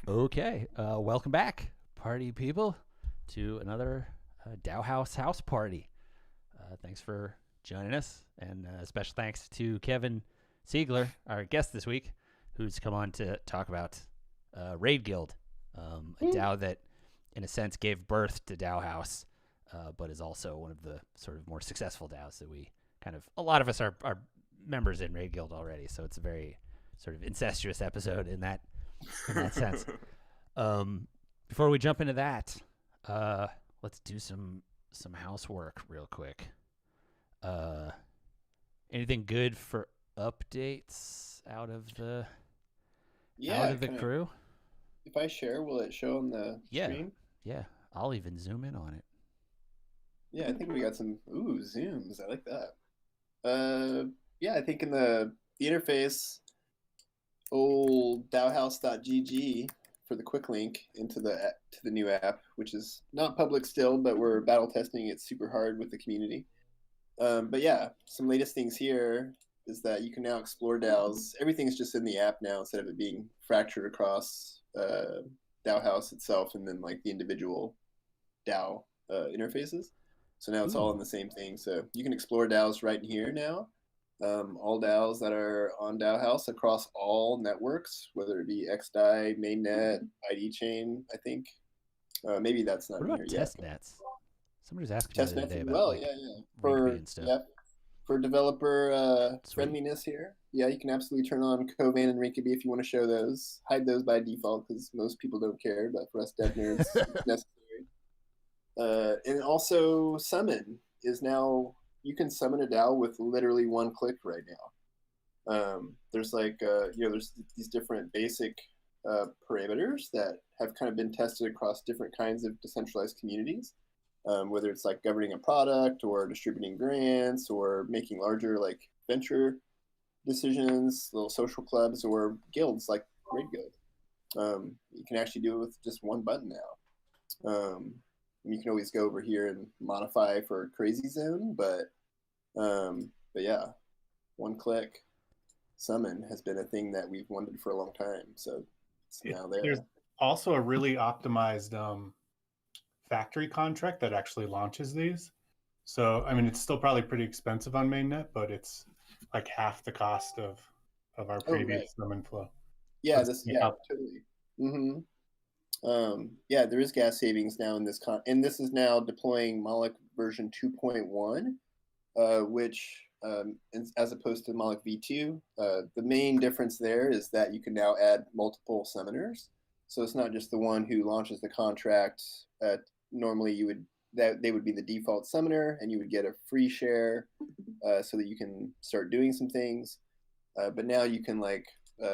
Okay, welcome back, party people, to another DAOhaus Haus Party. Thanks for joining us, and special thanks to Kevin Siegler, our guest this week, who's come on to talk about Raid Guild, a DAO that, in a sense, gave birth to DAOhaus, but is also one of the sort of more successful DAOs that we a lot of us are members in Raid Guild already, so it's a very sort of incestuous episode in that sense. Before we jump into that, let's do some housework real quick. Anything good for updates out of the crew? If I share, will it show on the stream? Yeah, I'll even zoom in on it. Yeah, I think we got some zooms. I like that. Yeah, I think in the interface, old DAOhaus.gg for the quick link into the new app, which is not public still, but we're battle testing it super hard with the community. But yeah, some latest things here is that you can now explore DAOs. Everything's just in the app now instead of it being fractured across DAOhaus itself and then like the individual DAO interfaces. So now it's all in the same thing. So you can explore DAOs right in here now. All DAOs that are on DAOhaus across all networks, whether it be XDAI, mainnet, ID chain, I think. Maybe that's not in here yet. Test nets? Somebody's asking me the other day about well, for developer friendliness here. Yeah, you can absolutely turn on Kovan and Rinkeby if you want to show those. Hide those by default because most people don't care, but for us dev nerds, it's necessary. And also summon is now, you can summon a DAO with literally one click right now. There's there's these different basic parameters that have kind of been tested across different kinds of decentralized communities, whether it's like governing a product or distributing grants or making larger like venture decisions, little social clubs or guilds like Raid Guild. You can actually do it with just one button now. You can always go over here and modify for Crazy Zone, but yeah, one click summon has been a thing that we've wanted for a long time. So it's now there. There's also a really optimized factory contract that actually launches these. So, I mean, it's still probably pretty expensive on mainnet, but it's like half the cost of of our Oh, right. previous summon flow. Yeah, Let's see yeah, how- totally. Yeah, there is gas savings now in this and this is now deploying Moloch version 2.1, which as opposed to Moloch v2, the main difference there is that you can now add multiple summoners. So it's not just the one who launches the contract. Normally, they would be the default summoner, and you would get a free share, so that you can start doing some things. But now you can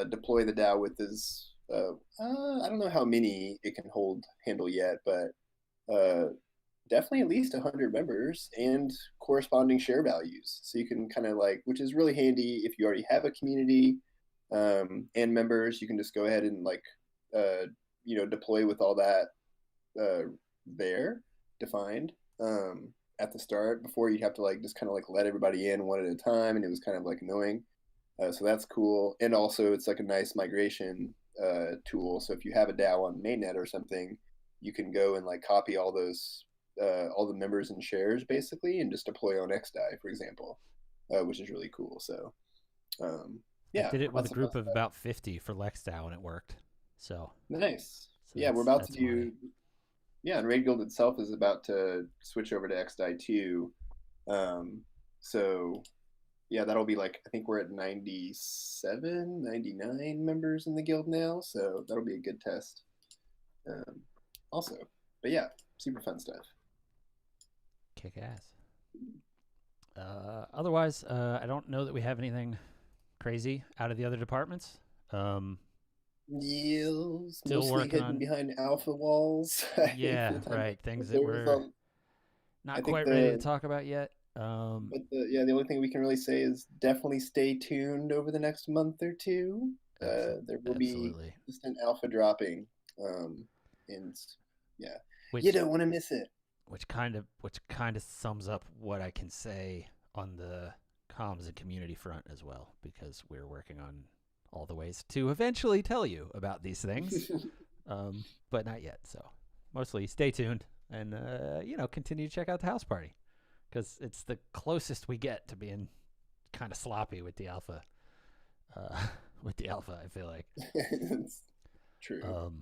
deploy the DAO with this. I don't know how many it can handle yet, but definitely at least 100 members and corresponding share values. So you can kind of which is really handy if you already have a community and members. You can just go ahead and deploy with all that there defined at the start. Before, you'd have to just kind of let everybody in one at a time, and it was kind of annoying. So that's cool. And also it's a nice migration tool. So if you have a DAO on mainnet or something, you can go and copy all those all the members and shares basically, and just deploy on XDAI, for example, which is really cool. So yeah, I did it with a group of about 50 for LexDAO, and it worked. So nice. So yeah, we're about to do. Yeah, and Raid Guild itself is about to switch over to XDAI 2. So yeah, that'll be I think we're at 97, 99 members in the guild now. So that'll be a good test. Also, but yeah, super fun stuff. Kick ass. Otherwise, I don't know that we have anything crazy out of the other departments. Yes, still mostly working hidden on behind alpha walls. Yeah, right. Things that we're not quite ready to talk about yet. But the only thing we can really say is definitely stay tuned over the next month or two. There will be consistent alpha dropping, and yeah, you don't want to miss it. Which kind of sums up what I can say on the comms and community front as well, because we're working on all the ways to eventually tell you about these things, but not yet. So mostly stay tuned and continue to check out the house party, because it's the closest we get to being kind of sloppy with the alpha. I feel like. It's true.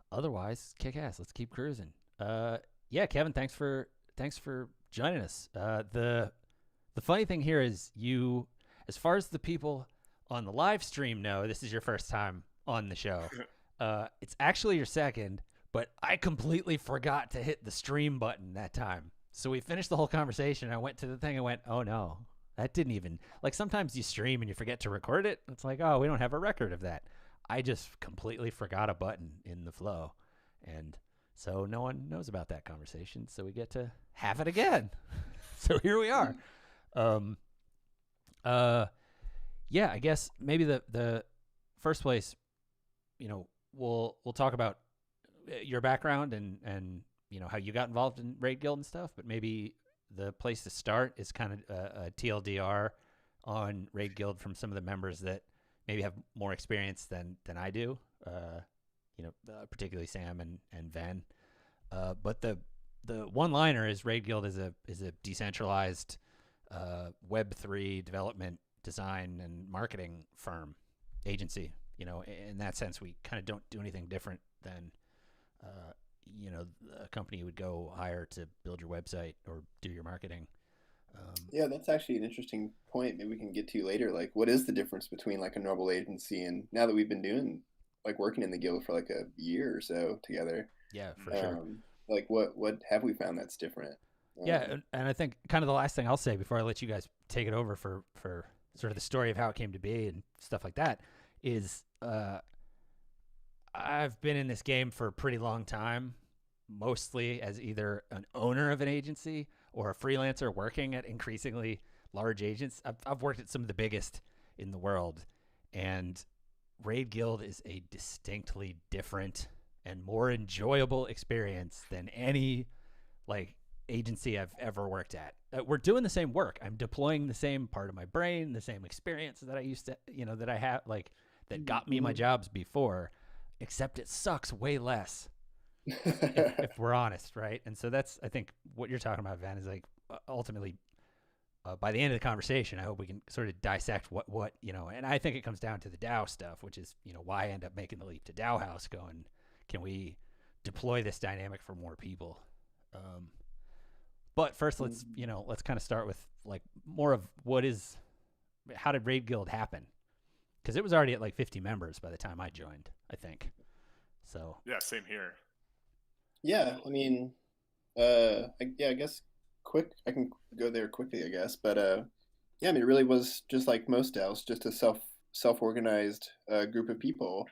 Otherwise, kick ass. Let's keep cruising. Yeah, Kevin, thanks for joining us. The funny thing here is, you, as far as the people on the live stream know, this is your first time on the show. It's actually your second, but I completely forgot to hit the stream button that time. So we finished the whole conversation. I went to the thing and went, oh no, that didn't even, sometimes you stream and you forget to record it. It's oh, we don't have a record of that. I just completely forgot a button in the flow. And so no one knows about that conversation. So we get to have it again. So here we are. Yeah, I guess maybe the first place, we'll talk about your background and how you got involved in Raid Guild and stuff, but maybe the place to start is kind of a TLDR on Raid Guild from some of the members that maybe have more experience than I do, particularly Sam and Ven. But the one-liner is Raid Guild is a decentralized Web3 development, design, and marketing firm agency. In that sense, we kind of don't do anything different than a company you would go hire to build your website or do your marketing. Yeah, that's actually an interesting point. Maybe we can get to later. What is the difference between a normal agency and, now that we've been doing working in the guild for a year or so together? Yeah, for sure. What have we found that's different? Yeah, and I think kind of the last thing I'll say before I let you guys take it over for sort of the story of how it came to be and stuff like that is, I've been in this game for a pretty long time, mostly as either an owner of an agency or a freelancer working at increasingly large agents. I've worked at some of the biggest in the world, and Raid Guild is a distinctly different and more enjoyable experience than any agency I've ever worked at. We're doing the same work. I'm deploying the same part of my brain, the same experience that I used to, that I have, that got me my jobs before, except it sucks way less. if we're honest, right? And so that's, I think, what you're talking about, Van, is ultimately by the end of the conversation, I hope we can sort of dissect what and I think it comes down to the DAO stuff, which is, why end up making the leap to DAOhaus going, can we deploy this dynamic for more people? But first, let's kind of start with like more of how did Raid Guild happen? Because it was already at like 50 members by the time I joined, I think. So yeah, same here. Yeah, I mean, I guess I can go there quickly, I guess. But yeah, I mean, it really was just like most DAOs, just a self-organized group of people.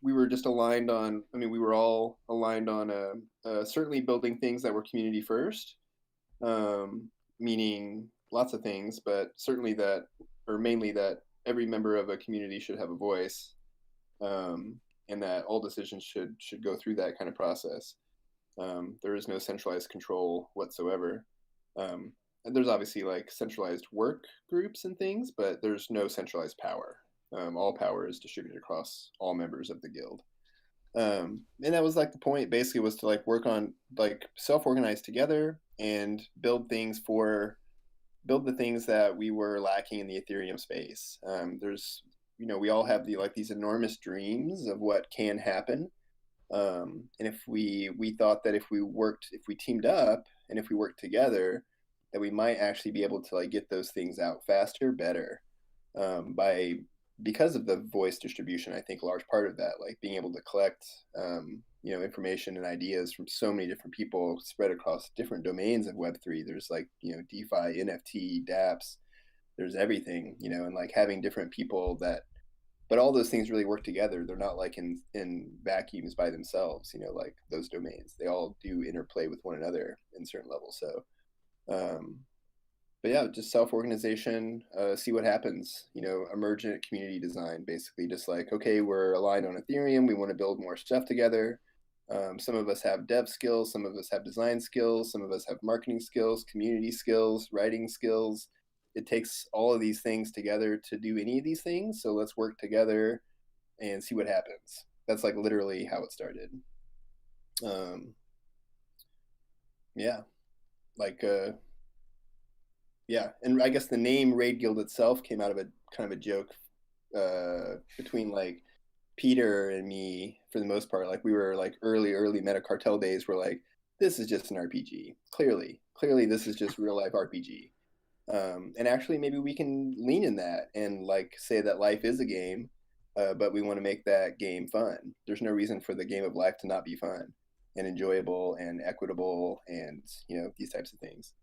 We were just aligned on. I mean, we were all aligned on certainly building things that were community first, meaning lots of things, but certainly that, or mainly that, every member of a community should have a voice, and that all decisions should go through that kind of process. There is no centralized control whatsoever. And there's obviously like centralized work groups and things, but there's no centralized power. All power is distributed across all members of the guild. And that was like the point, basically, was to like work on like self-organize together and build the things that we were lacking in the Ethereum space. We all have these enormous dreams of what can happen. And if we thought that if we teamed up and if we worked together, that we might actually be able to like get those things out faster, better, because of the voice distribution. I think a large part of that, like being able to collect, information and ideas from so many different people spread across different domains of Web3. There's like, DeFi, NFT, dApps, there's everything, and like having different people but all those things really work together. They're not like in vacuums by themselves, like those domains. They all do interplay with one another in certain levels. So, but yeah, just self-organization, see what happens, emergent community design, basically just like, okay, we're aligned on Ethereum. We want to build more stuff together. Some of us have dev skills. Some of us have design skills. Some of us have marketing skills, community skills, writing skills. It takes all of these things together to do any of these things. So let's work together and see what happens. That's like literally how it started. And I guess the name Raid Guild itself came out of a kind of a joke between like Peter and me, for the most part. Like we were like early Meta Cartel days, were like, this is just an RPG. Clearly this is just real life RPG. And actually maybe we can lean in that and like say that life is a game, but we want to make that game fun. There's no reason for the game of life to not be fun and enjoyable and equitable and these types of things.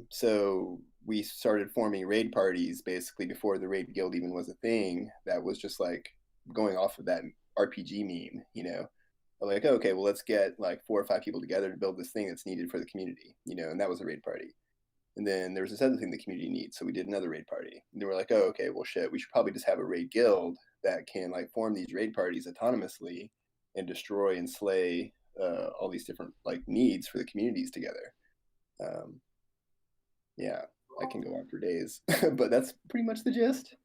So we started forming raid parties basically before the Raid Guild even was a thing. That was just like going off of that RPG meme, like, okay, well, let's get like 4 or 5 people together to build this thing that's needed for the community, and that was a raid party. And then there was this other thing the community needs, so we did another raid party. And they were like, oh, okay, well, shit, we should probably just have a raid guild that can like form these raid parties autonomously and destroy and slay all these different like needs for the communities together. Yeah, I can go on for days, but that's pretty much the gist.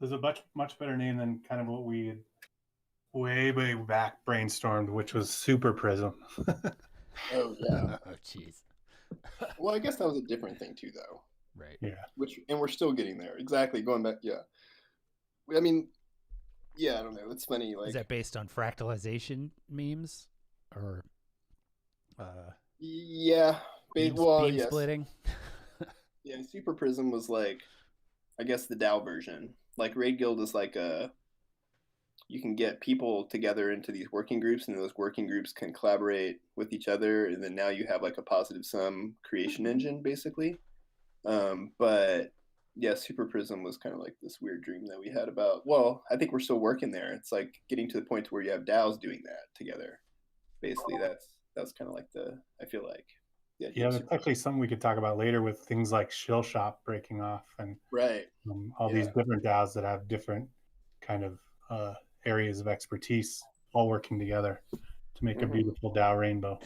There's a much better name than kind of what we had way back brainstormed, which was Super Prism. Oh yeah. Oh jeez. Well, I guess that was a different thing too, though. Right. Yeah. And we're still getting there. Exactly. Going back. Yeah. I mean, yeah. I don't know. It's funny. Like, is that based on fractalization memes or? Yeah. Beam yes. splitting. Yeah. Super Prism was like, I guess the DAO version. Like Raid Guild is like you can get people together into these working groups, and those working groups can collaborate with each other, and then now you have like a positive sum creation engine, basically. But yeah, Super Prism was kind of like this weird dream that we had about. Well, I think we're still working there. It's like getting to the point where you have DAOs doing that together. Basically, that's kind of like I feel like. Yeah, that's actually something we could talk about later with things like Shill Shop breaking off and right. All these different DAOs that have different kind of areas of expertise all working together to make a beautiful DAO rainbow.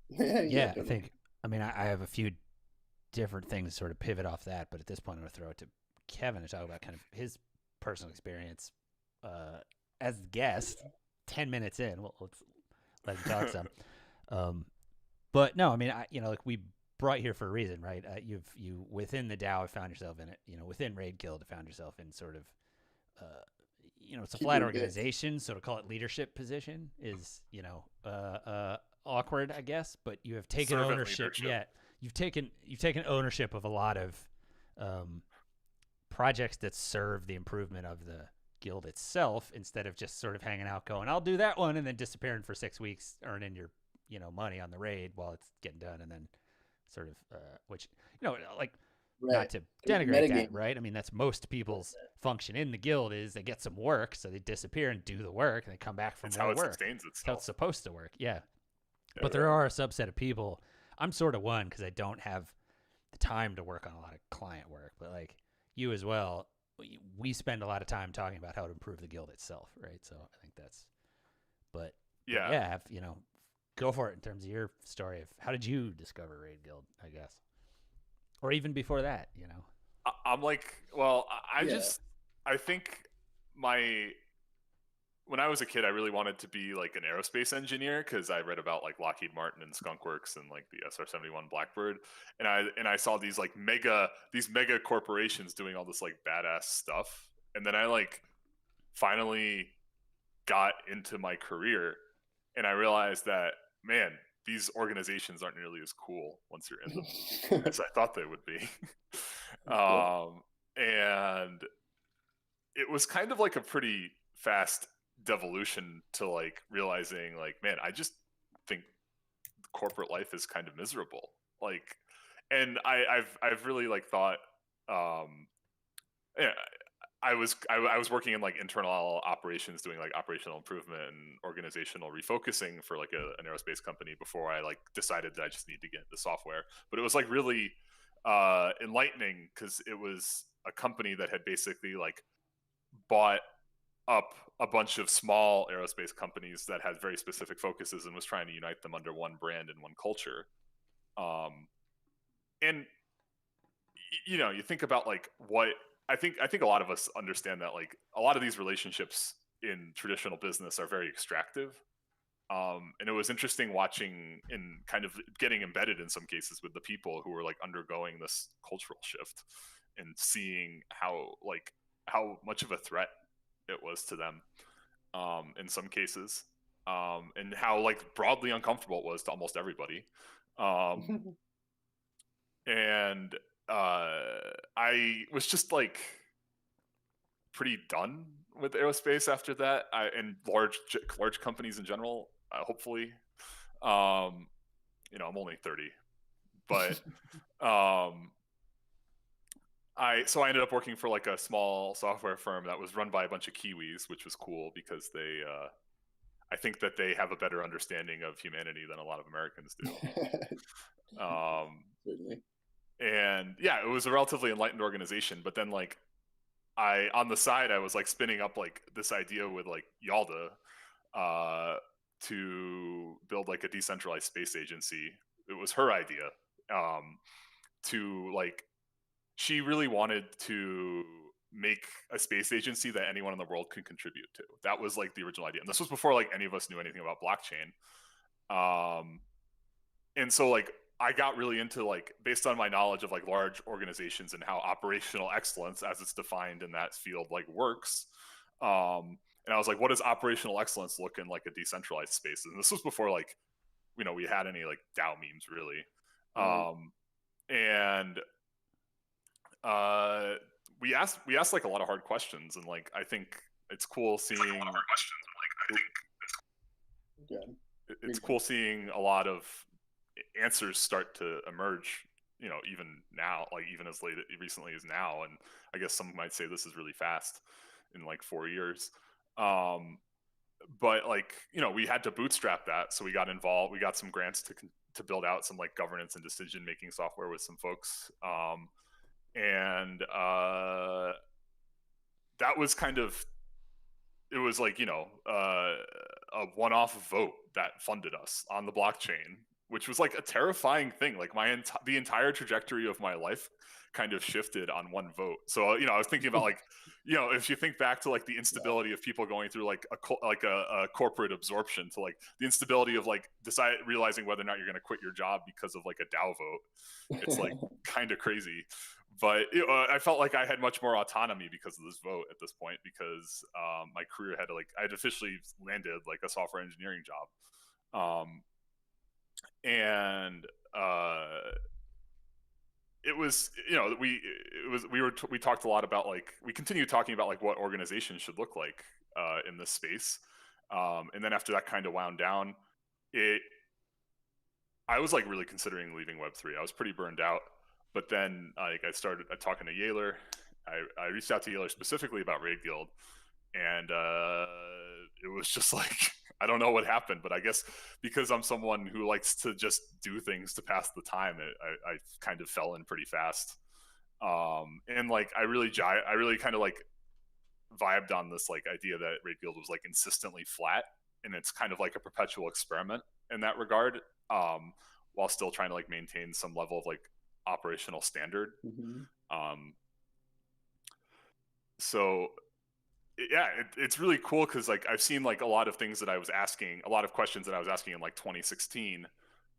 Yeah, I think, I have a few different things to sort of pivot off that, but at this point I'm going to throw it to Kevin to talk about kind of his personal experience as a guest. 10 minutes in, let's let him talk some. But no, I mean, like we brought you here for a reason, right? You within the DAO have found yourself in it. Within Raid Guild have found yourself in sort of, it's a flat organization, so to call it leadership position is, awkward, I guess. But you have taken ownership. Yeah, you've taken ownership of a lot of projects that serve the improvement of the guild itself, instead of just sort of hanging out, going, "I'll do that one," and then disappearing for 6 weeks, earning your money on the raid while it's getting done, and then sort of which like, right, not to denigrate that, right? I mean, that's most people's function in the guild, is they get some work, so they disappear and do the work, and they come back from more work. Sustains itself. That's how it's supposed to work. Yeah. But there are a subset of people. I'm sort of one, because I don't have the time to work on a lot of client work, but like you as well, we spend a lot of time talking about how to improve the guild itself, right? So I think that's, but yeah, go for it in terms of your story of how did you discover Raid Guild, I guess, or even before that, I'm like, well, I think when I was a kid, I really wanted to be like an aerospace engineer, because I read about like Lockheed Martin and Skunk Works and like the SR-71 Blackbird, and I saw these like mega corporations doing all this like badass stuff, and then I like finally got into my career, and I realized that, man, these organizations aren't nearly as cool once you're in them as I thought they would be. And it was kind of like a pretty fast devolution to like realizing, like, man, I just think corporate life is kind of miserable. Like, and I've really like thought, yeah, I was working in like internal operations, doing like operational improvement and organizational refocusing for like an aerospace company before I like decided that I just need to get into software. But it was like really enlightening, because it was a company that had basically like bought up a bunch of small aerospace companies that had very specific focuses and was trying to unite them under one brand and one culture. And you think about like what I think a lot of us understand, that like a lot of these relationships in traditional business are very extractive. And it was interesting watching and kind of getting embedded in some cases with the people who were like undergoing this cultural shift, and seeing how much of a threat it was to them in some cases, and how like broadly uncomfortable it was to almost everybody. And I was just like pretty done with aerospace after that, and large companies in general. Hopefully, I'm only 30, but I ended up working for like a small software firm that was run by a bunch of Kiwis, which was cool, because they I think that they have a better understanding of humanity than a lot of Americans do. Certainly. And yeah, it was a relatively enlightened organization. But then like on the side, I was like spinning up like this idea with like Yalda to build like a decentralized space agency. It was her idea, to like, she really wanted to make a space agency that anyone in the world could contribute to. That was like the original idea. And this was before like any of us knew anything about blockchain. And so like I got really into like, based on my knowledge of like large organizations and how operational excellence as it's defined in that field like works. And I was like, what does operational excellence look in like a decentralized space? And this was before like, we had any like DAO memes really. And we asked like a lot of hard questions, and like I think it's cool seeing it's cool seeing a lot of answers start to emerge, even now, like even as recently as now. And I guess some might say this is really fast in like 4 years. But like, we had to bootstrap that. So we got involved, we got some grants to build out some like governance and decision-making software with some folks. And that was kind of, it was like, a one-off vote that funded us on the blockchain which was like a terrifying thing. Like the entire trajectory of my life kind of shifted on one vote. So, I was thinking about like, if you think back to like the instability of people going through like a corporate absorption, to like the instability of like realizing whether or not you're going to quit your job because of like a DAO vote. It's like kind of crazy. But I felt like I had much more autonomy because of this vote at this point, because my career I had officially landed like a software engineering job. And it was, we talked a lot about like, we continued talking about like what organizations should look like in this space. And then after that kind of wound down, I was like really considering leaving Web3. I was pretty burned out. But then I started talking to Siegler. I reached out to Siegler specifically about Raid Guild, and it was just like, I don't know what happened, but I guess because I'm someone who likes to just do things to pass the time, I kind of fell in pretty fast. And like I really kind of like vibed on this like idea that Raid Guild was like insistently flat, and it's kind of like a perpetual experiment in that regard, while still trying to like maintain some level of like operational standard. So yeah, it's really cool because like I've seen like a lot of things that I was asking, a lot of questions that I was asking in like 2016,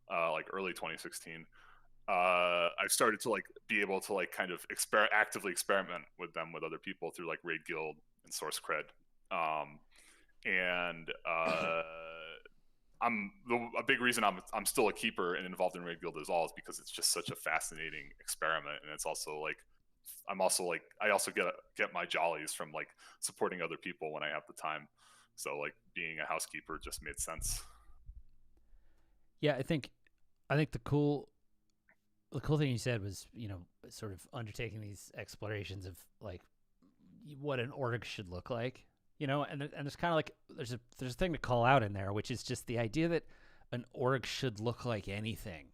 like early 2016. I started to like be able to like kind of actively experiment with them with other people through like Raid Guild and Source Cred. A big reason I'm still a keeper and involved in Raid Guild is because it's just such a fascinating experiment, and it's also like I also get my jollies from like supporting other people when I have the time. So like being a housekeeper just made sense. Yeah, I think the cool thing you said was, sort of undertaking these explorations of like what an org should look like. And it's kind of like there's a thing to call out in there, which is just the idea that an org should look like anything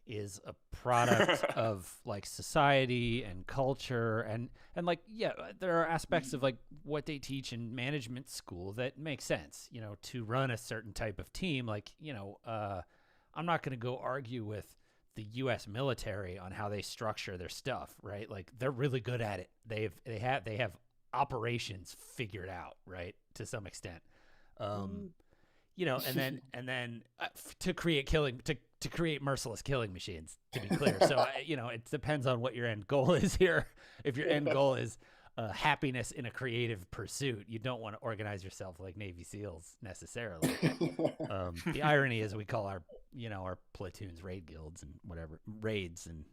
is a product of like society and culture and like, yeah, there are aspects of like what they teach in management school that make sense, to run a certain type of team. Like, I'm not going to go argue with the U.S. military on how they structure their stuff, right? Like they're really good at it. They have operations figured out, right, to some extent, and then to create merciless killing machines, to be clear. So it depends on what your end goal is here. If your end goal is happiness in a creative pursuit, you don't want to organize yourself like Navy SEALs necessarily. The irony is we call our platoons raid guilds and whatever raids, and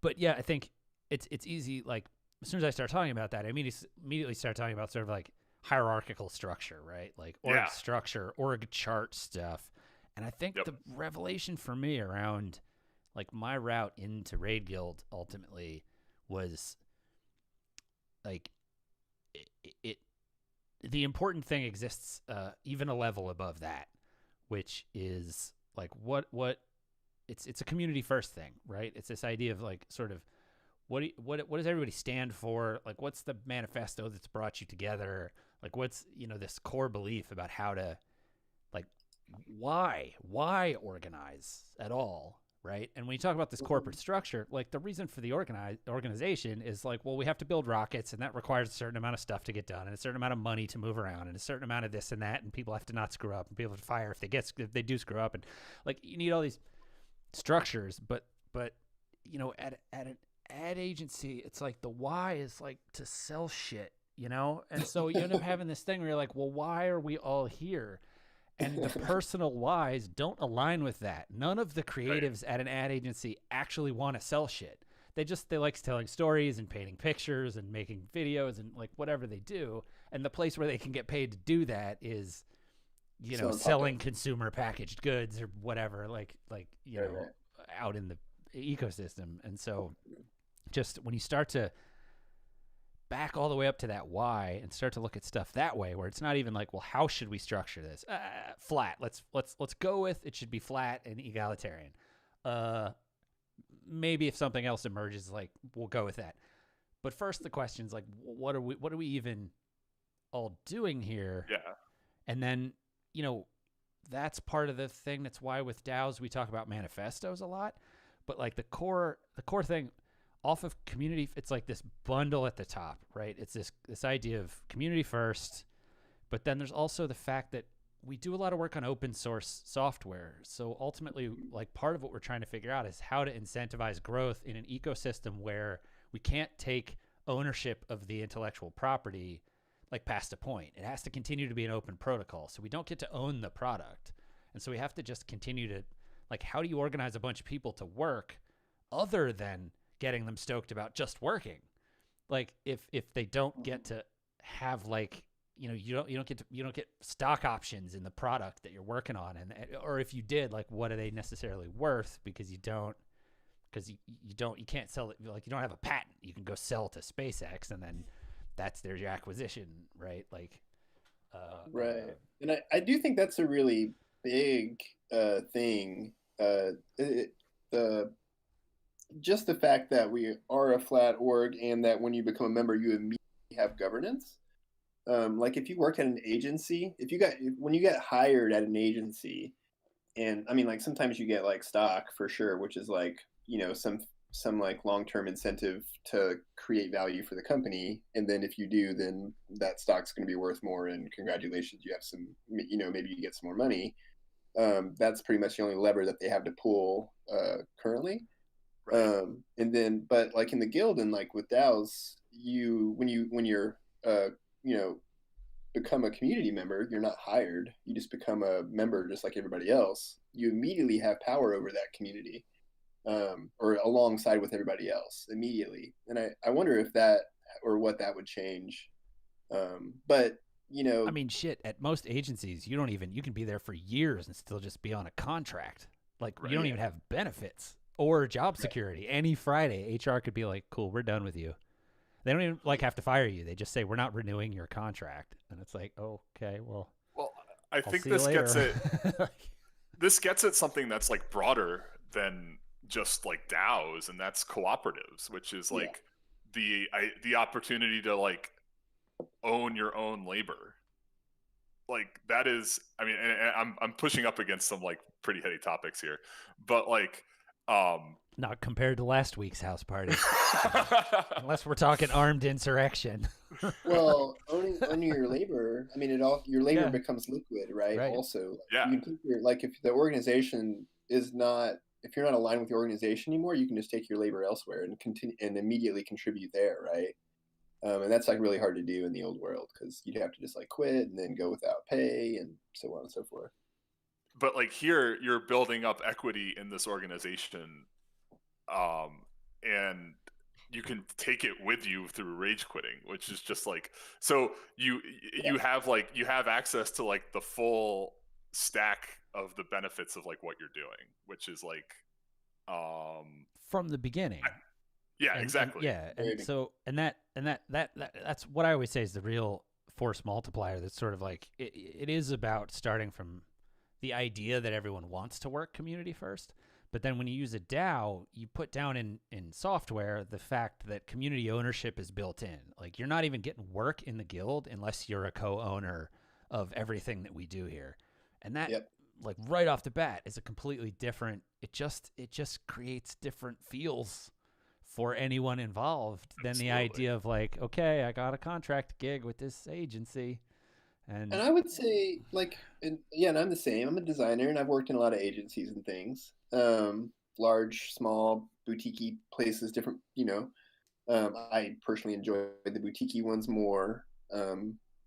but yeah, I think it's easy. Like as soon as I start talking about that, I immediately start talking about sort of like hierarchical structure, right? Like org structure, org chart stuff. And I think the revelation for me around like my route into Raid Guild ultimately was like the important thing exists even a level above that, which is like what it's a community first thing, right? It's this idea of like sort of what does everybody stand for? Like what's the manifesto that's brought you together? Like what's this core belief about how to like why organize at all, right? And when you talk about this corporate structure, like the reason for the organization is like, well, we have to build rockets, and that requires a certain amount of stuff to get done, and a certain amount of money to move around, and a certain amount of this and that, and people have to not screw up, and people have to fire if they do screw up, and like you need all these structures, but at an ad agency, it's like the why is like to sell shit, and so you end up having this thing where you're like, well, why are we all here? And the personal whys don't align with that. None of the creatives at an ad agency actually want to sell shit. They like telling stories and painting pictures and making videos and like whatever they do. And the place where they can get paid to do that is, selling consumer packaged goods or whatever, out in the ecosystem. And so just when you start to back all the way up to that why and start to look at stuff that way, where it's not even like, well, how should we structure this? Flat. Let's go with it should be flat and egalitarian. Maybe if something else emerges, like we'll go with that. But first, the question's like, what are we even all doing here? Yeah. And then, that's part of the thing. That's why with DAOs we talk about manifestos a lot, but like the core thing off of community, it's like this bundle at the top, right? It's this idea of community first, but then there's also the fact that we do a lot of work on open source software. So ultimately, like part of what we're trying to figure out is how to incentivize growth in an ecosystem where we can't take ownership of the intellectual property like past a point. It has to continue to be an open protocol. So we don't get to own the product. And so we have to just continue to, like, how do you organize a bunch of people to work other than getting them stoked about just working? Like if they don't get to have, like, you know, you don't get stock options in the product that you're working on, and or if you did, like, what are they necessarily worth? Because you can't sell it, like, you don't have a patent. You can go sell to SpaceX, and then that's their acquisition, right? Like, right. And I do think that's a really big thing. Just the fact that we are a flat org, and that when you become a member, you immediately have governance. Like if you worked at an agency, when you get hired at an agency, and I mean, like sometimes you get like stock for sure, which is like, you know, some like long-term incentive to create value for the company. And then if you do, then that stock's going to be worth more, and congratulations, you have some, you know, maybe you get some more money. That's pretty much the only lever that they have to pull currently. Right. And then, but like in the guild and like with DAOs, when you're you know, become a community member, you're not hired. You just become a member just like everybody else. You immediately have power over that community, or alongside with everybody else immediately. And I wonder if that, or what that would change. But, you know, I mean, shit, at most agencies, you can be there for years and still just be on a contract. Like, Right. you don't even have benefits or job security. Right. Any Friday, HR could be like, cool, we're done with you. They don't even like have to fire you. They just say, we're not renewing your contract. And it's like, oh, okay, well, I I'll think see this you gets later. it. This gets at something that's like broader than just like DAOs, and that's cooperatives, which is like the opportunity to like own your own labor. Like that is, I mean, and I'm pushing up against some like pretty heady topics here, but like, Not compared to last week's house party. Unless we're talking armed insurrection. well, owning your labor, I mean, your labor Yeah. becomes liquid, right? Right. Also, Yeah. you can take like if the organization is not, if you're not aligned with the organization anymore, you can just take your labor elsewhere and continue and immediately contribute there, right? And that's like really hard to do in the old world, because you'd have to just like quit and then go without pay and so on and so forth. But like here, you're building up equity in this organization, and you can take it with you through rage quitting, which is just like, so you have access to like the full stack of the benefits of like what you're doing, which is like, from the beginning. Exactly. That's what I always say is the real force multiplier. That's sort of like, it is about starting from the idea that everyone wants to work community first. But then when you use a DAO, you put down in software the fact that community ownership is built in. Like, you're not even getting work in the guild unless you're a co-owner of everything that we do here. And that, like, right off the bat is a completely different, it just creates different feels for anyone involved than the idea of like, okay, I got a contract gig with this agency. And I would say, like, and I'm the same. I'm a designer, and I've worked in a lot of agencies and things, large, small, boutique places, different. You know, I personally enjoy the boutique ones more,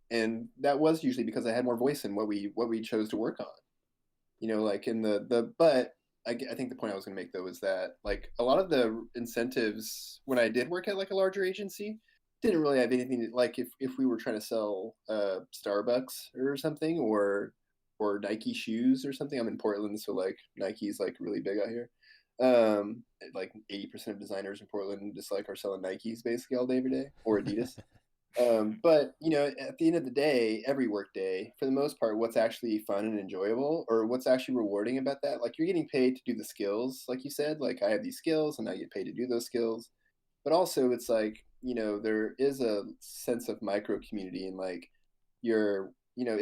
and that was usually because I had more voice in what we chose to work on. You know, like in but I think the point I was going to make though is that like a lot of the incentives when I did work at like a larger agency didn't really have anything to, like if we were trying to sell Starbucks or something, or Nike shoes or something. I'm in Portland, so like Nike's like really big out here. Like 80% of designers in Portland just like are selling Nikes basically all day every day, or Adidas. But you know, at the end of the day, every work day, for the most part, what's actually fun and enjoyable, or what's actually rewarding about that, like you're getting paid to do the skills, like you said, like I have these skills and I get paid to do those skills. But also it's like, you know, there is a sense of micro community, and like you're, you know,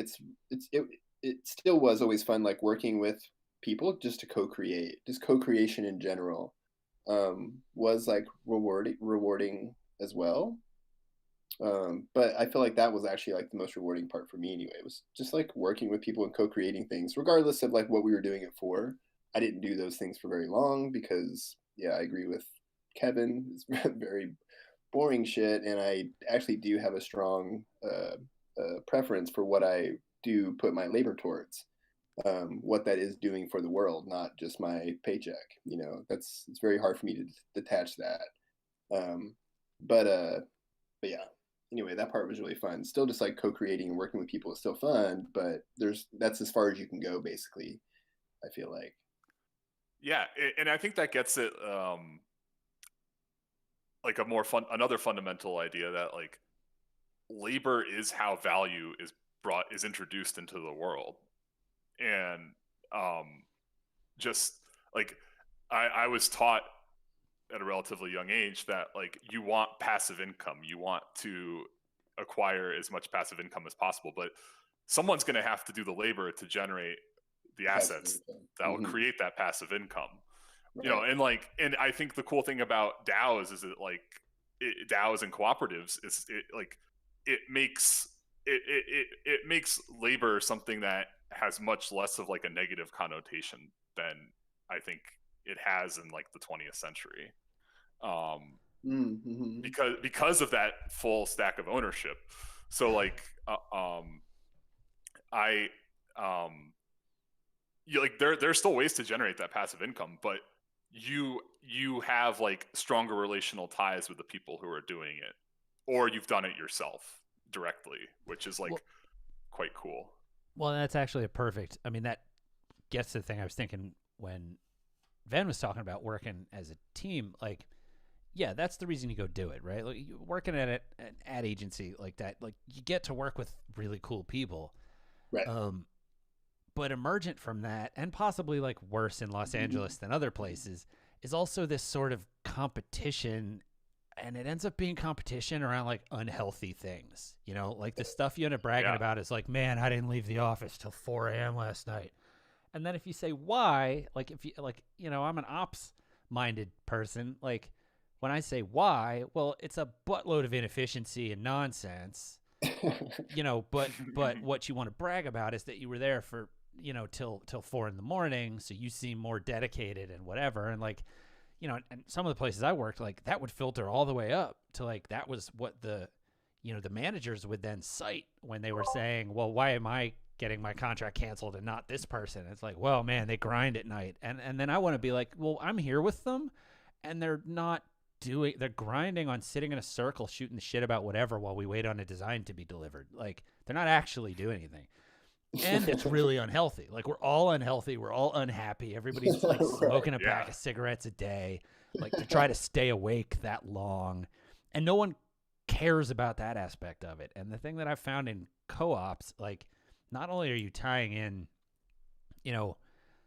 it still was always fun, like working with people just to co-create. Just co-creation in general was like rewarding as well. But I feel like that was actually like the most rewarding part for me anyway. It was just like working with people and co-creating things, regardless of like what we were doing it for. I didn't do those things for very long because, yeah, I agree with Kevin. It's very boring shit, and I actually do have a strong preference for what I do put my labor towards. What that is doing for the world, not just my paycheck. You know, it's very hard for me to detach that. But yeah. Anyway, that part was really fun. Still, just like co-creating and working with people is still fun, but that's as far as you can go, basically. I feel like. Yeah, and I think that gets it like another fundamental idea that like labor is how value is introduced into the world. And just like I was taught at a relatively young age that like you want passive income, you want to acquire as much passive income as possible, but someone's going to have to do the labor to generate the assets that will create that passive income. Right. You know, and I think the cool thing about DAOs is that like DAOs and cooperatives is it makes labor something that has much less of like a negative connotation than I think it has in like the 20th century, because of that full stack of ownership. So like there's still ways to generate that passive income, but you have like stronger relational ties with the people who are doing it, or you've done it yourself directly, which is like quite cool. Well, that's actually I mean, that gets to the thing I was thinking when Van was talking about working as a team. Like, yeah, that's the reason you go do it, right? Like, working at an ad agency like that, like you get to work with really cool people. Right. But emergent from that, and possibly like worse in Los Angeles than other places, is also this sort of competition, and it ends up being competition around like unhealthy things. You know, like the stuff you end up bragging about is like, man, I didn't leave the office till 4 a.m. last night. And then if you say why, like if you like, you know, I'm an ops minded person. Like when I say why, well, it's a buttload of inefficiency and nonsense, you know, but what you want to brag about is that you were there for, you know, till 4 a.m. So you seem more dedicated and whatever. And like, you know, and some of the places I worked, like that would filter all the way up to like, that was what the managers would then cite when they were saying, well, why am I getting my contract canceled and not this person? It's like, well, man, they grind at night. And then I want to be like, well, I'm here with them and they're grinding on sitting in a circle, shooting the shit about whatever while we wait on a design to be delivered. Like they're not actually doing anything. And it's really unhealthy. Like we're all unhealthy. We're all unhappy. Everybody's like smoking a pack of cigarettes a day, like to try to stay awake that long. And no one cares about that aspect of it. And the thing that I've found in co-ops, like not only are you tying in, you know,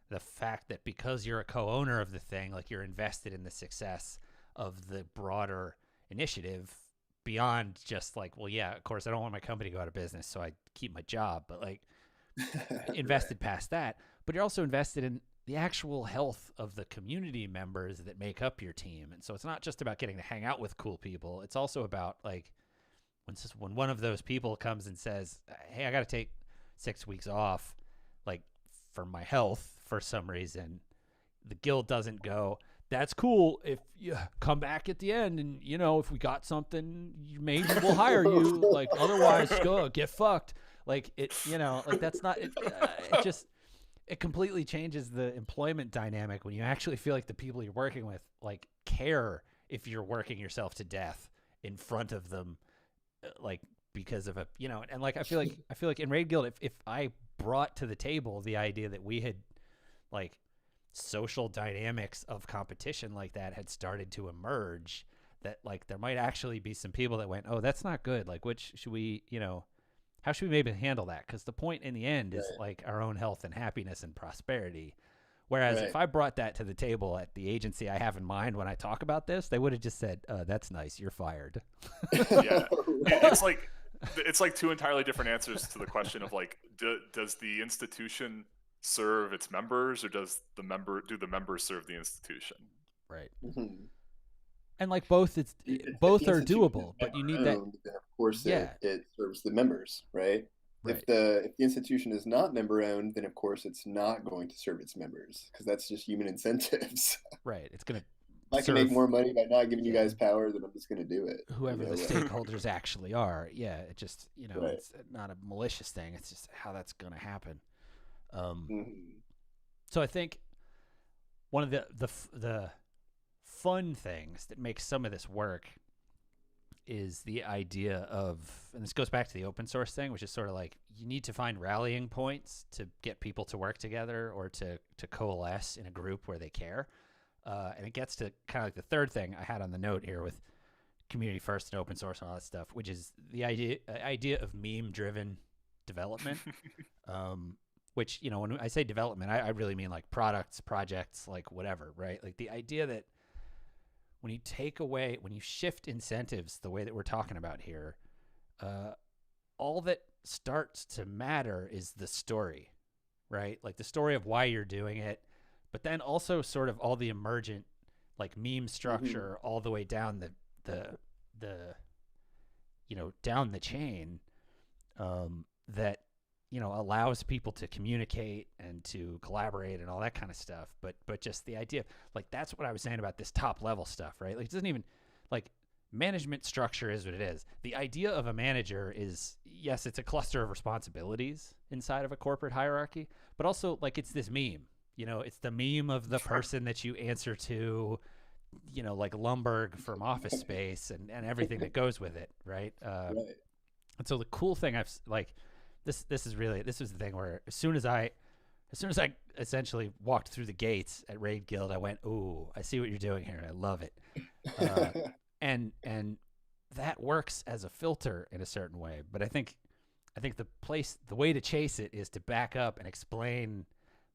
the fact that because you're a co-owner of the thing, like you're invested in the success of the broader initiative beyond just like, well, yeah, of course I don't want my company to go out of business, so I keep my job, but like invested past that. But you're also invested in the actual health of the community members that make up your team. And so it's not just about getting to hang out with cool people. It's also about like when one of those people comes and says, hey, I got to take 6 weeks off, like for my health for some reason, the guild doesn't go, that's cool if you come back at the end and, you know, if we got something, maybe we'll hire you. Like otherwise, go get fucked. Like it, you know, like that's not, it completely changes the employment dynamic when you actually feel like the people you're working with, like care if you're working yourself to death in front of them, like because of a, you know, and like, I feel like in Raid Guild, if I brought to the table the idea that we had like social dynamics of competition like that had started to emerge, that like there might actually be some people that went, oh, that's not good. Like, which should we, you know, how should we maybe handle that? Because the point in the end is like our own health and happiness and prosperity. Whereas if I brought that to the table at the agency I have in mind when I talk about this, they would have just said, that's nice, you're fired. Yeah. It's like, it's like two entirely different answers to the question of like, does the institution serve its members, or do the members serve the institution? Right. Mm-hmm. And like both, both are doable, but you need that. Then of course, Yeah. it serves the members, right? Right. If the institution is not member owned, then of course it's not going to serve its members, because that's just human incentives. Right. It's gonna. I can make more money by not giving you guys power, then I'm just going to do it. Whoever the stakeholders actually are. Yeah. It just, Right. it's not a malicious thing. It's just how that's going to happen. Mm-hmm. So I think one of the fun things that makes some of this work is the idea of, and this goes back to the open source thing, which is sort of like you need to find rallying points to get people to work together or to coalesce in a group where they care. And it gets to kind of like the third thing I had on the note here with community first and open source and all that stuff, which is the idea of meme-driven development. Which, when I say development, I really mean like products, projects, like whatever, right? Like the idea that when you shift incentives the way that we're talking about here, all that starts to matter is the story, right? Like the story of why you're doing it, but then also sort of all the emergent like meme structure all the way down the down the chain that allows people to communicate and to collaborate and all that kind of stuff. But just the idea, like that's what I was saying about this top level stuff, right? Like it doesn't even like management structure is what it is. The idea of a manager is, yes, it's a cluster of responsibilities inside of a corporate hierarchy, but also like it's this meme. It's the meme of the person that you answer to, like Lumberg from Office Space and everything that goes with it, right? Right. And so the cool thing this was the thing where as soon as I essentially walked through the gates at Raid Guild, I went, "Ooh, I see what you're doing here. I love it." And that works as a filter in a certain way, but I think the way to chase it is to back up and explain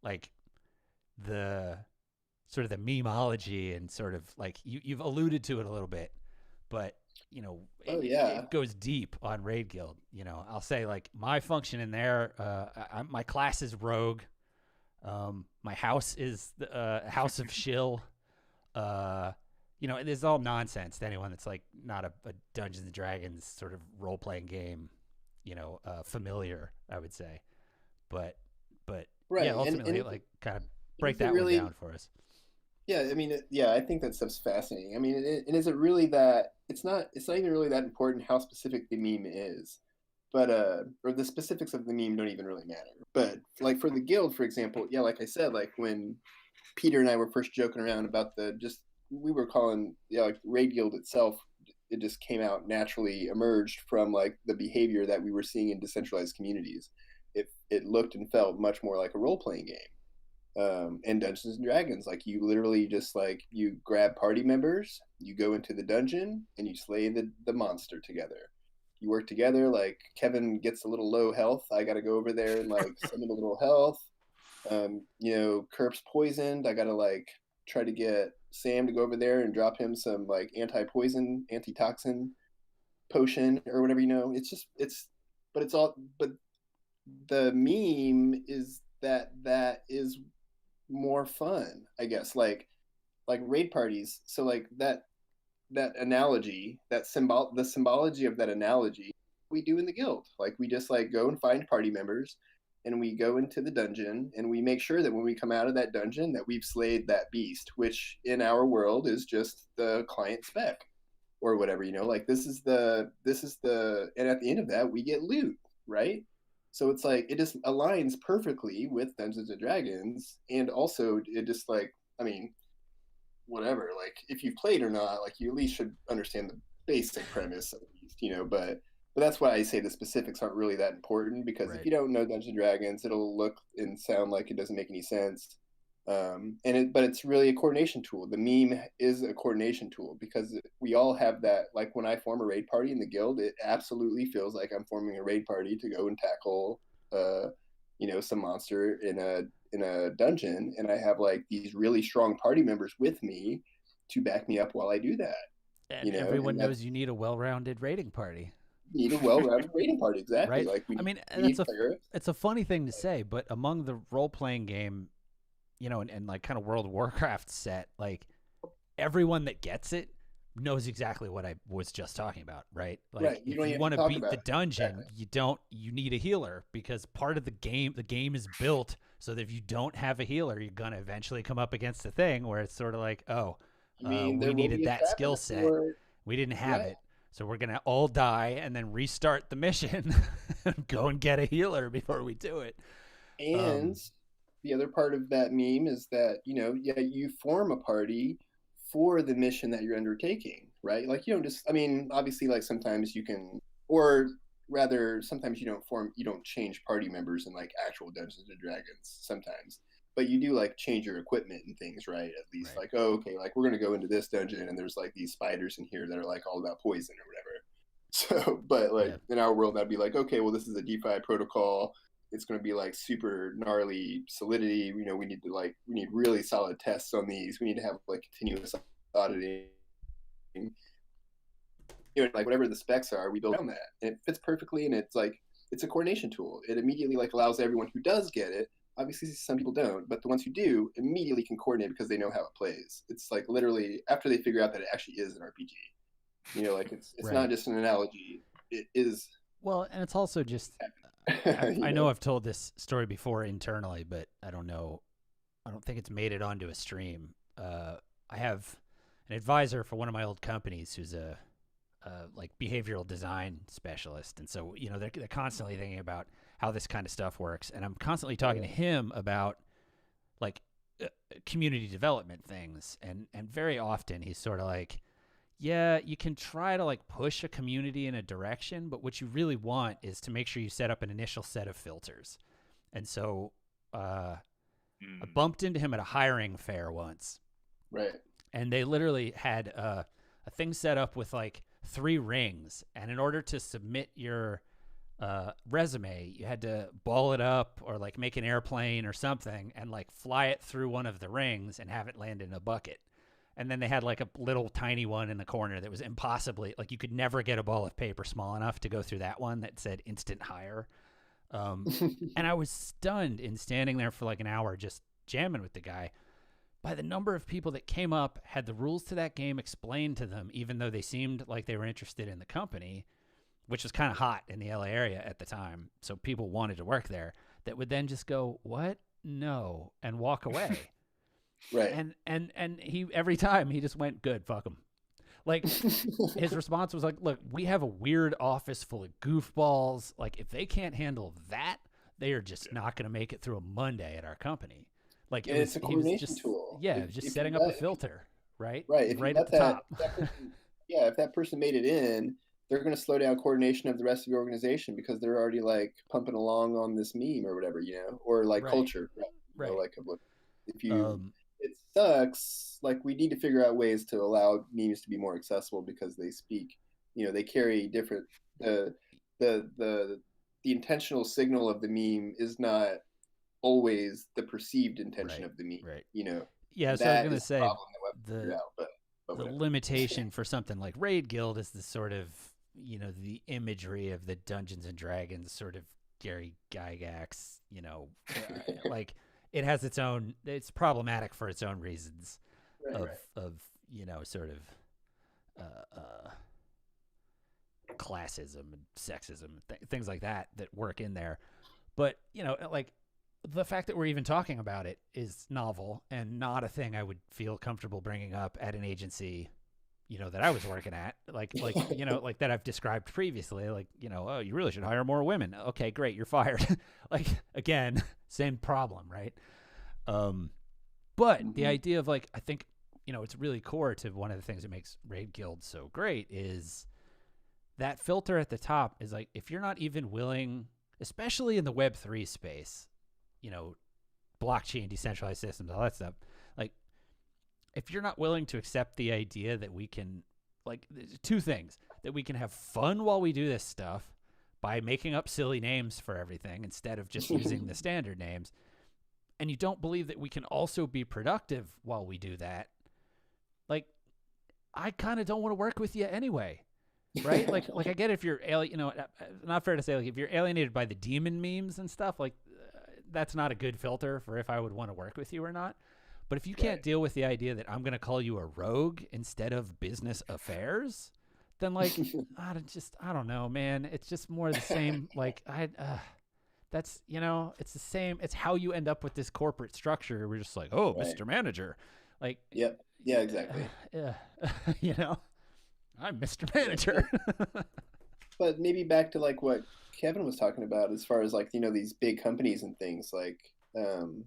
like the sort of the memeology and sort of like you've alluded to it a little bit, but it goes deep on Raid Guild. I'll say like my function in there, my class is Rogue. My house is the House of Shill. It is all nonsense to anyone that's like not a Dungeons and Dragons sort of role playing game, familiar, I would say. But right. Yeah, ultimately, and like kind of break that one down for us. Yeah, I mean, I think that stuff's fascinating. I mean, and is it really that? It's not even really that important how specific the meme is, but or the specifics of the meme don't even really matter. But like for the guild, for example, yeah, like I said, like when Peter and I were first joking around about we were calling like Raid Guild itself, it just came out naturally, emerged from like the behavior that we were seeing in decentralized communities. It looked and felt much more like a role playing game. And Dungeons and Dragons, like you literally just like you grab party members, you go into the dungeon and you slay the monster together. You work together. Like Kevin gets a little low health, I got to go over there and like send him a little health. Kerp's poisoned, I got to like try to get Sam to go over there and drop him some like anti-poison, antitoxin potion or whatever. But the meme is that is more fun, I guess, like raid parties. So like that analogy, the symbology of that analogy we do in the guild. Like we just like go and find party members and we go into the dungeon and we make sure that when we come out of that dungeon that we've slayed that beast, which in our world is just the client spec or whatever, like this is the and at the end of that we get loot, right? So it's like it just aligns perfectly with Dungeons and Dragons, and also it just like, I mean, whatever, like if you've played or not, like you at least should understand the basic premise at least, but that's why I say the specifics aren't really that important, because Right. If you don't know Dungeons and Dragons, it'll look and sound like it doesn't make any sense. But it's really a coordination tool. The meme is a coordination tool because we all have that. Like when I form a raid party in the guild, it absolutely feels like I'm forming a raid party to go and tackle, some monster in a dungeon, and I have like these really strong party members with me to back me up while I do that. And everyone knows you need a well-rounded raiding party. need a well-rounded raiding party. Exactly. Right? Like we I mean, need clerics. it's a funny thing to say, but among the role-playing game, you know, and like kind of World of Warcraft set, like everyone that gets it knows exactly what I was just talking about, right? Like Right. if you want to beat the dungeon, you need a healer, because part of the game is built so that if you don't have a healer, you're gonna eventually come up against a thing where it's sort of like, oh, we needed that skill set, we didn't have it, so we're gonna all die and then restart the mission and go and get a healer before we do it. And the other part of that meme is that, you know, you form a party for the mission that you're undertaking, right? Like you don't just, I mean, obviously, like sometimes you can, or rather, sometimes you don't change party members in like actual Dungeons and Dragons sometimes, but you do like change your equipment and things, right? At least like, oh, okay, like we're gonna go into this dungeon and there's like these spiders in here that are like all about poison or whatever. So, but like in our world, that'd be like, okay, well, this is a DeFi protocol. It's going to be like super gnarly solidity. You know, we need really solid tests on these. We need to have like continuous auditing. You know, like whatever the specs are, we build on that, and it fits perfectly. And it's like it's a coordination tool. It immediately like allows everyone who does get it. Obviously, some people don't, but the ones who do immediately can coordinate because they know how it plays. It's like literally after they figure out that it actually is an RPG. You know, like it's not just an analogy. It is. Well, and it's also just. I know I've told this story before internally, but I don't think it's made it onto a stream. I have an advisor for one of my old companies who's a like behavioral design specialist, and so you know they're constantly thinking about how this kind of stuff works, and I'm constantly talking to him about like community development things, and very often he's sort of like, yeah, you can try to like push a community in a direction, but what you really want is to make sure you set up an initial set of filters. And so I bumped into him at a hiring fair once. Right. And they literally had a thing set up with like 3 rings. And in order to submit your resume, you had to ball it up or like make an airplane or something and like fly it through one of the rings and have it land in a bucket. And then they had like a little tiny one in the corner that was impossibly, like you could never get a ball of paper small enough to go through that one that said instant hire. And I was stunned in standing there for like an hour just jamming with the guy by the number of people that came up, had the rules to that game explained to them, even though they seemed like they were interested in the company, which was kind of hot in the LA area at the time. So people wanted to work there, that would then just go, what? No, and walk away. Right. And he every time he just went, good, fuck him. Like his response was like, look, we have a weird office full of goofballs. Like if they can't handle that, they are just not going to make it through a Monday at our company. Like it's a coordination tool. Yeah, it was just setting up a filter, right? Right. If right you at the top. If that person made it in, they're going to slow down coordination of the rest of your organization because they're already like pumping along on this meme or whatever, you know, or like culture. Right. You know, like if you. It sucks. Like we need to figure out ways to allow memes to be more accessible because they speak, you know, they carry different. The intentional signal of the meme is not always the perceived intention of the meme. Right. You know. Yeah. So I was gonna say the limitation for something like Raid Guild is the sort of, you know, the imagery of the Dungeons and Dragons sort of Gary Gygax, you know, like. It has its own, it's problematic for its own reasons of you know, sort of classism and sexism, things like that work in there. But, you know, like the fact that we're even talking about it is novel and not a thing I would feel comfortable bringing up at an agency, you know, that I was working at, like, you know, like that I've described previously, like, you know, oh, you really should hire more women. Okay, great. You're fired. Like, again, same problem. Right. But the idea of like, I think, you know, it's really core to one of the things that makes Raid Guild so great is that filter at the top is like, if you're not even willing, especially in the Web3 space, you know, blockchain, decentralized systems, all that stuff, like, if you're not willing to accept the idea that we can, like, 2 things, that we can have fun while we do this stuff by making up silly names for everything instead of just using the standard names, and you don't believe that we can also be productive while we do that, like, I kind of don't want to work with you anyway. right? Like I get if you're not fair to say, like if you're alienated by the demon memes and stuff, like that's not a good filter for if I would want to work with you or not. But if you can't deal with the idea that I'm going to call you a rogue instead of business affairs, then like I don't know, man. It's just more the same. Like that's it's the same. It's how you end up with this corporate structure. We're just like, oh, Mr. Manager, like yep, yeah, exactly. I'm Mr. Manager. But maybe back to like what Kevin was talking about as far as like, these big companies and things like, and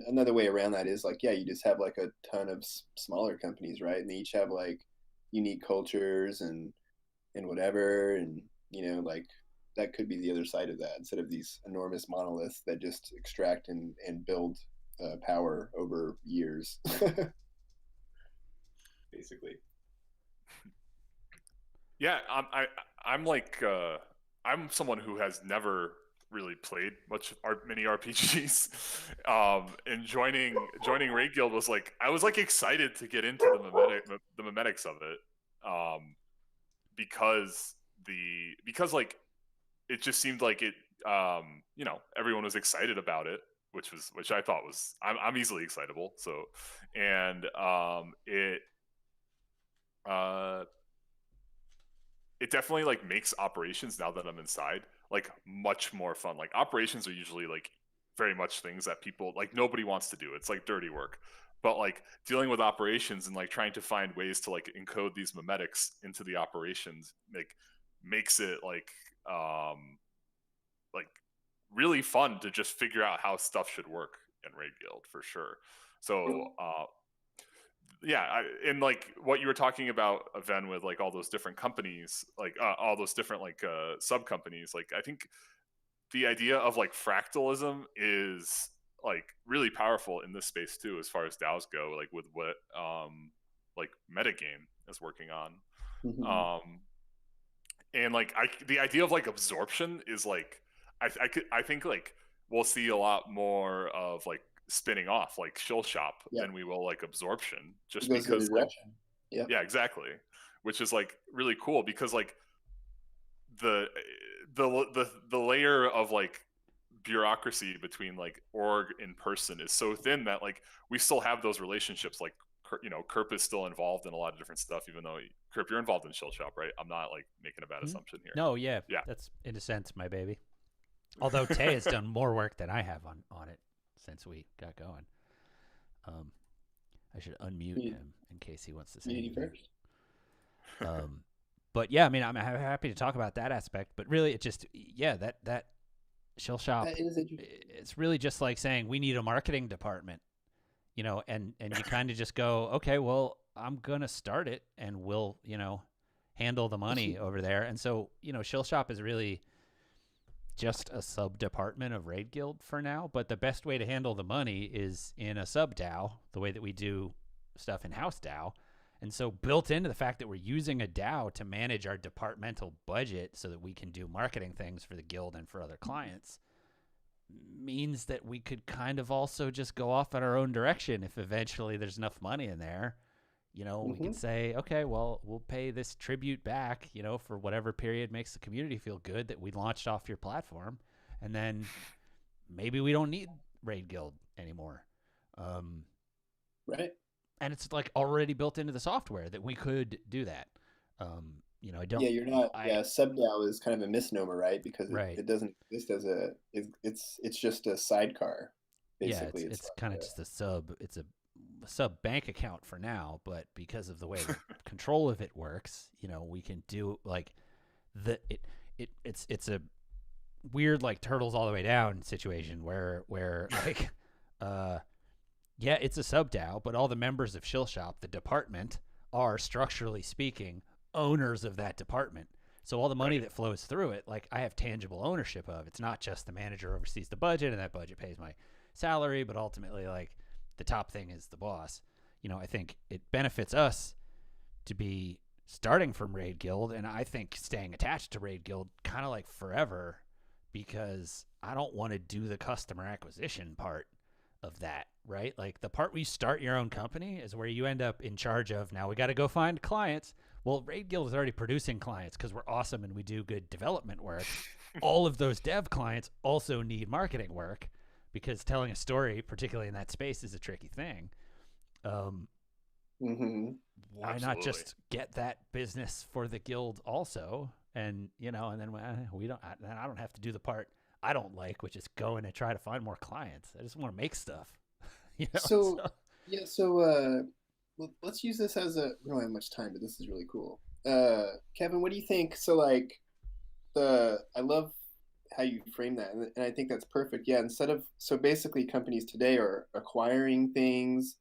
another way around that is like, yeah, you just have like a ton of smaller companies, right? And they each have like unique cultures and whatever. And, like that could be the other side of that instead of these enormous monoliths that just extract and build power over years, basically. Yeah, I'm like I'm someone who has never really played many RPGs, and joining Raid Guild was like I was like excited to get into the memetics of it, because like it just seemed like it, everyone was excited about it, which I thought was I'm easily excitable, so it definitely like makes operations, now that I'm inside, like much more fun. Like operations are usually like very much things that people like nobody wants to do. It's like dirty work. But like dealing with operations and like trying to find ways to like encode these memetics into the operations like makes it like really fun to just figure out how stuff should work in Raid Guild for sure. So and like what you were talking about, Ven, with like all those different companies, like all those different like sub companies, like I think the idea of like fractalism is like really powerful in this space too, as far as DAOs go, like with what like Metagame is working on. Mm-hmm. And like the idea of like absorption is like I think like we'll see a lot more of like spinning off like shill shop than we will like absorption, just because like, yeah, exactly, which is like really cool because like the layer of like bureaucracy between like org and person is so thin that like we still have those relationships. Like Kerp is still involved in a lot of different stuff, even though Kerp, you're involved in shill shop, right? I'm not like making a bad assumption here. No, yeah, that's in a sense my baby. Although Tay has done more work than I have on it since we got going. I should unmute him in case he wants to say anything. But yeah, I mean, I'm happy to talk about that aspect. But really, it just that shill shop. It's really just like saying we need a marketing department, and you kind of just go, okay, well, I'm gonna start it, and we'll handle the money over there. And so shill shop is really just a sub department of Raid Guild for now, but the best way to handle the money is in a sub DAO, the way that we do stuff in house DAO. And so built into the fact that we're using a DAO to manage our departmental budget so that we can do marketing things for the guild and for other clients means that we could kind of also just go off in our own direction if eventually there's enough money in there. We can say, okay, well, we'll pay this tribute back, for whatever period makes the community feel good that we launched off your platform. And then maybe we don't need Raid Guild anymore. Right. And it's like already built into the software that we could do that. I don't. Yeah, you're not. Sub DAO is kind of a misnomer, right? Because it doesn't exist as it's just a sidecar. Basically, yeah, it's kind of just a sub. It's a sub bank account for now, but because of the way the control of it works, we can do like it's a weird like turtles all the way down situation where like it's a sub DAO, but all the members of shill shop, the department, are structurally speaking owners of that department. So all the money that flows through it, like I have tangible ownership of. It's not just the manager oversees the budget and that budget pays my salary, but ultimately like the top thing is the boss. I think it benefits us to be starting from Raid Guild, and I think staying attached to Raid Guild kind of like forever, because I don't want to do the customer acquisition part of that, right? Like the part where you start your own company is where you end up in charge of, now we got to go find clients. Well, Raid Guild is already producing clients because we're awesome and we do good development work. All of those dev clients also need marketing work because telling a story, particularly in that space, is a tricky thing. Why not just get that business for the guild also? And, you know, and then I don't have to do the part I don't like, which is going and try to find more clients. I just want to make stuff. You know? So let's use this as we don't have much time, but this is really cool. Kevin, what do you think? So like I love how you frame that, and I think that's perfect. Yeah, so basically companies today are acquiring things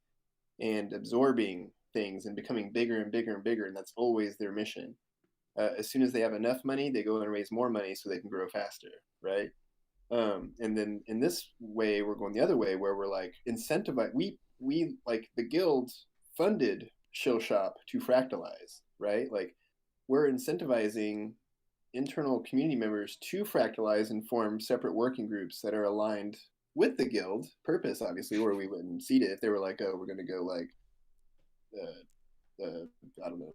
and absorbing things and becoming bigger and bigger and bigger, and that's always their mission. As soon as they have enough money, they go and raise more money so they can grow faster, right? And then in this way, we're going the other way where we're like incentivize. We like the guild funded Shill Shop to fractalize, right? Like we're incentivizing internal community members to fractalize and form separate working groups that are aligned with the guild purpose, obviously, or we wouldn't seed it if they were like, oh, we're going to go like, I don't know,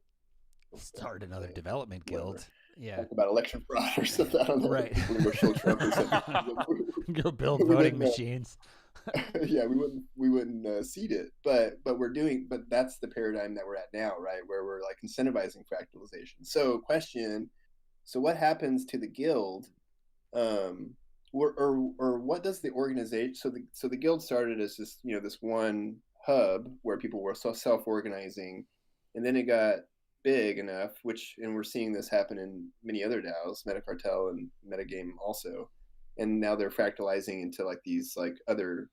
start another development guild. Yeah, talk about election fraud or something. I don't know. Right. Go show Trump or something. Go build voting machines. Yeah, we wouldn't seed it, but that's the paradigm that we're at now, right? Where we're like incentivizing fractalization. So what happens to the guild? Or what does the organization? So the guild started as this, you know, this one hub where people were self-organizing, and then it got big enough, and we're seeing this happen in many other DAOs, Metacartel and Metagame also, and now they're fractalizing into like these like other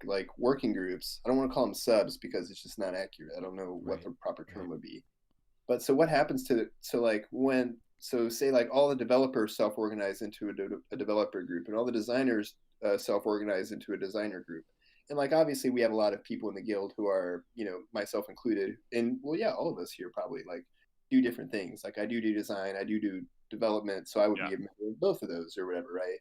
like working groups. I don't want to call them subs because it's just not accurate. I don't know what the proper term would be. But so what happens say like all the developers self-organize into a developer group, and all the designers self-organize into a designer group. And like obviously we have a lot of people in the guild who are, you know, myself included, and well, yeah, all of us here probably like do different things. Like I do design, I do development, so I would be a member of both of those or whatever, right?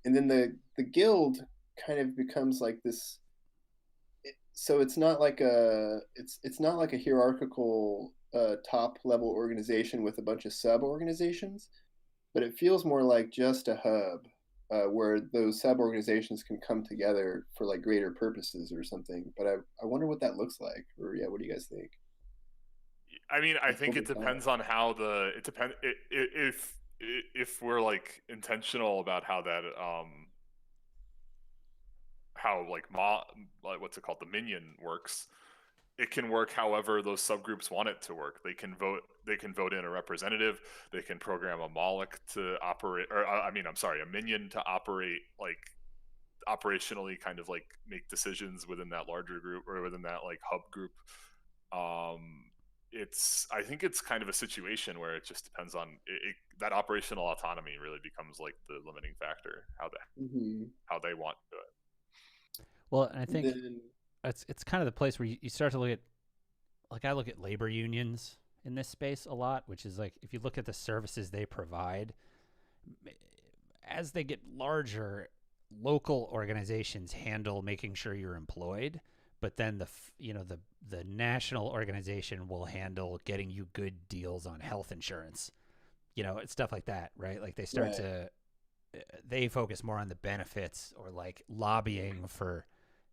And then the guild kind of becomes like this. So it's not like a hierarchical top level organization with a bunch of sub organizations, but it feels more like just a hub where those sub organizations can come together for like greater purposes or something. But I wonder what that looks like. Or yeah, what do you guys think? I mean, I think it depends on how if we're like intentional about how that how like what's it called, the minion works. It can work however those subgroups want it to work. They can vote in a representative. They can program a Moloch to operate, or a minion to operate, like operationally kind of like make decisions within that larger group or within that like hub group. I think it's kind of a situation where it just depends on that operational autonomy really becomes like the limiting factor, how they want to do it. Well, and I think it's kind of the place where you start to look at, like I look at labor unions in this space a lot, which is like, if you look at the services they provide, as they get larger, local organizations handle making sure you're employed, but then the national organization will handle getting you good deals on health insurance, you know, stuff like that, right? Like they start they focus more on the benefits or like lobbying for,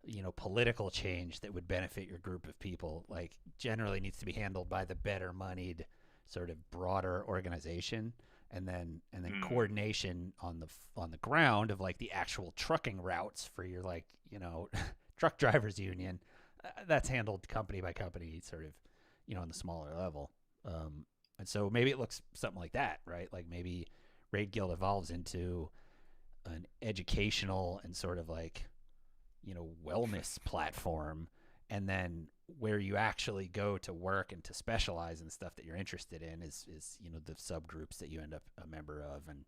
you know, political change that would benefit your group of people, like generally needs to be handled by the better moneyed sort of broader organization. And then coordination on the ground of like the actual trucking routes for your, like, you know, truck drivers union, that's handled company by company, sort of, you know, on the smaller level. And so maybe it looks something like that, right? Like maybe Raid Guild evolves into an educational and sort of like, you know, wellness platform, and then where you actually go to work and to specialize in stuff that you're interested in is you know, the subgroups that you end up a member of, and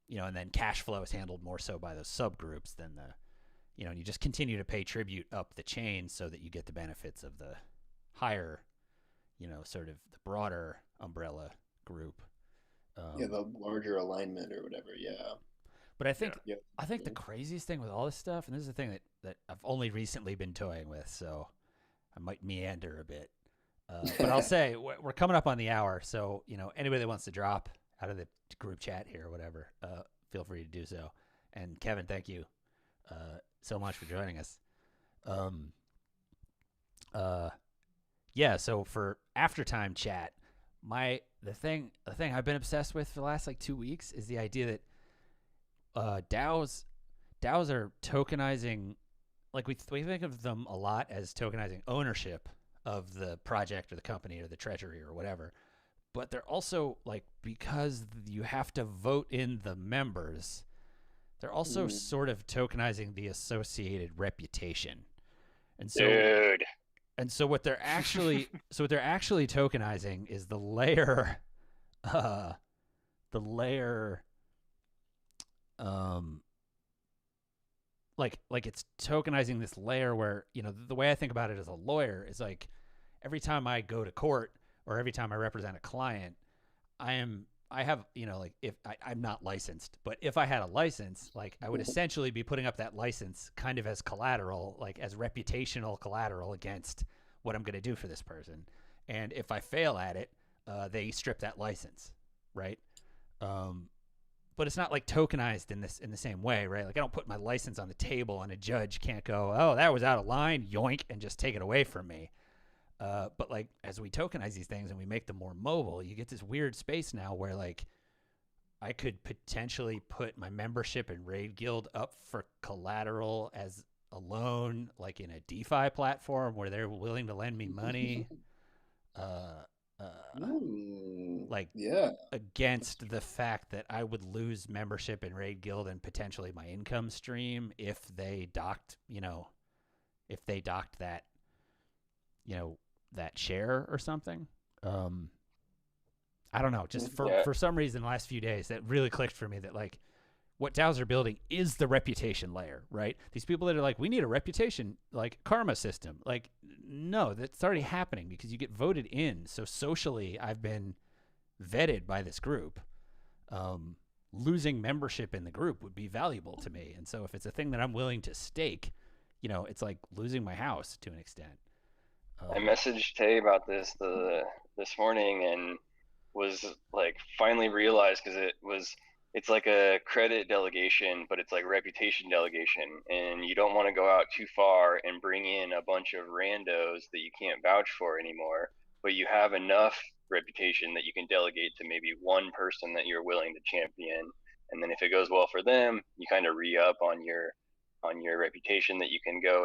you know, and then cash flow is handled more so by those subgroups than the, you know, and you just continue to pay tribute up the chain so that you get the benefits of the higher, you know, sort of the broader umbrella group. The larger alignment or whatever. Yeah. But I think Yep. I think the craziest thing with all this stuff, and this is the thing that I've only recently been toying with, so I might meander a bit. But I'll say we're coming up on the hour, so anybody that wants to drop out of the group chat here or whatever, feel free to do so. And Kevin, thank you so much for joining us. Yeah. So for aftertime chat, the thing I've been obsessed with for the last like 2 weeks is the idea that DAOs are tokenizing. Like we think of them a lot as tokenizing ownership of the project or the company or the treasury or whatever, but they're also like, because you have to vote in the members, they're also sort of tokenizing the associated reputation. And so, Dude. And so what they're actually tokenizing is the layer, like it's tokenizing this layer where, the way I think about it as a lawyer is like, every time I go to court or every time I represent a client, I'm not licensed, but if I had a license, like I would essentially be putting up that license kind of as collateral, like as reputational collateral against what I'm going to do for this person. And if I fail at it, they strip that license, right? But it's not like tokenized in the same way, right? Like I don't put my license on the table and a judge can't go, oh, that was out of line, yoink, and just take it away from me. But like as we tokenize these things and we make them more mobile, you get this weird space now where like I could potentially put my membership in Raid Guild up for collateral as a loan, like in a DeFi platform where they're willing to lend me money. Against the fact that I would lose membership in Raid Guild and potentially my income stream if they docked that, that share or something. I don't know. Just for some reason, the last few days, that really clicked for me that like what DAOs are building is the reputation layer, right? These people that are like, we need a reputation like karma system. Like, no, that's already happening because you get voted in. So socially, I've been vetted by this group. Losing membership in the group would be valuable to me. And so if it's a thing that I'm willing to stake, it's like losing my house to an extent. I messaged Tay about this this morning and was like finally realized, because it's like a credit delegation, but it's like reputation delegation, and you don't want to go out too far and bring in a bunch of randos that you can't vouch for anymore, but you have enough reputation that you can delegate to maybe one person that you're willing to champion, and then if it goes well for them, you kind of re-up on your reputation that you can go